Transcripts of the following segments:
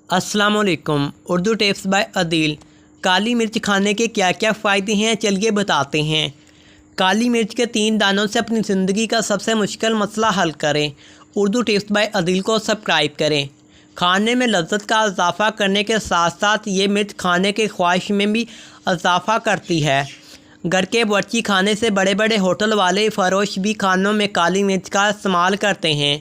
السلام علیکم۔ Urdu tapes by عدیل۔ کالی مرچ کھانے کے کیا کیا فائدے ہیں چلیے بتاتے ہیں۔ کالی مرچ کے 3 دانوں سے اپنی زندگی کا سب سے مشکل مسئلہ حل کریں۔ اردو ٹیپس بائی عدیل کو سبسکرائب کریں۔ کھانے میں لذت کا اضافہ کرنے کے ساتھ ساتھ یہ مرچ کھانے کی خواہش میں بھی اضافہ کرتی ہے۔ گھر کے باورچی خانے سے بڑے بڑے ہوٹل والے فروش بھی کھانوں میں کالی مرچ کا استعمال کرتے ہیں۔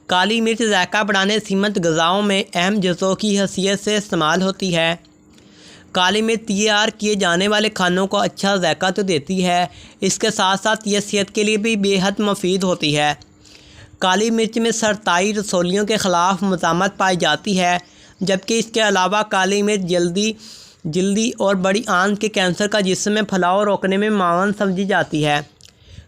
کالی مرچ ذائقہ بڑھانے سمت غذاؤں میں اہم جزو کی حیثیت سے استعمال ہوتی ہے۔ کالی مرچ تیار کیے جانے والے کھانوں کو اچھا ذائقہ تو دیتی ہے، اس کے ساتھ ساتھ یہ صحت کے لیے بھی بے حد مفید ہوتی ہے۔ کالی مرچ میں سرطانی رسولیوں کے خلاف مزاحمت پائی جاتی ہے، جبکہ اس کے علاوہ کالی مرچ جلدی اور بڑی آنت کے کینسر کا جسم میں پھیلاؤ روکنے میں معاون سمجھی جاتی ہے۔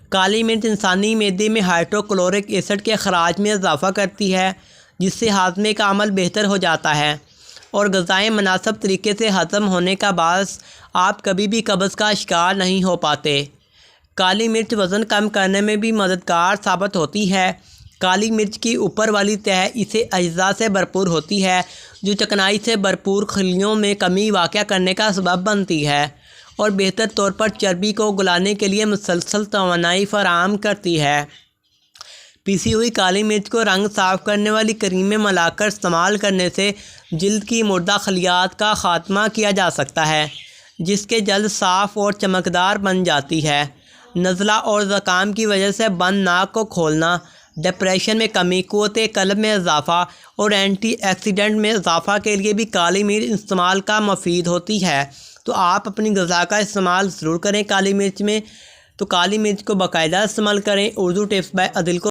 کالی مرچ انسانی معدے میں ہائیڈروکلورک ایسڈ کے اخراج میں اضافہ کرتی ہے، جس سے ہاضمے کا عمل بہتر ہو جاتا ہے اور غذائیں مناسب طریقے سے ہضم ہونے کا باعث آپ کبھی بھی قبض کا شکار نہیں ہو پاتے۔ کالی مرچ وزن کم کرنے میں بھی مددگار ثابت ہوتی ہے۔ کالی مرچ کی اوپر والی تہہ اسے اجزاء سے بھرپور ہوتی ہے، جو چکنائی سے بھرپور خلیوں میں کمی واقع کرنے کا سبب بنتی ہے اور بہتر طور پر چربی کو گلانے کے لیے مسلسل توانائی فراہم کرتی ہے۔ پیسی ہوئی کالی مرچ کو رنگ صاف کرنے والی کریم میں ملا کر استعمال کرنے سے جلد کی مردہ خلیات کا خاتمہ کیا جا سکتا ہے، جس کے جلد صاف اور چمکدار بن جاتی ہے۔ نزلہ اور زکام کی وجہ سے بند ناک کو کھولنا، ڈپریشن میں کمی، قوت قلب میں اضافہ اور اینٹی آکسیڈنٹ میں اضافہ کے لیے بھی کالی مرچ استعمال کا مفید ہوتی ہے۔ تو آپ اپنی غذا کا استعمال ضرور کریں کالی مرچ میں، تو کالی مرچ کو باقاعدہ استعمال کریں۔ اردو ٹیپس بائی عدیل کو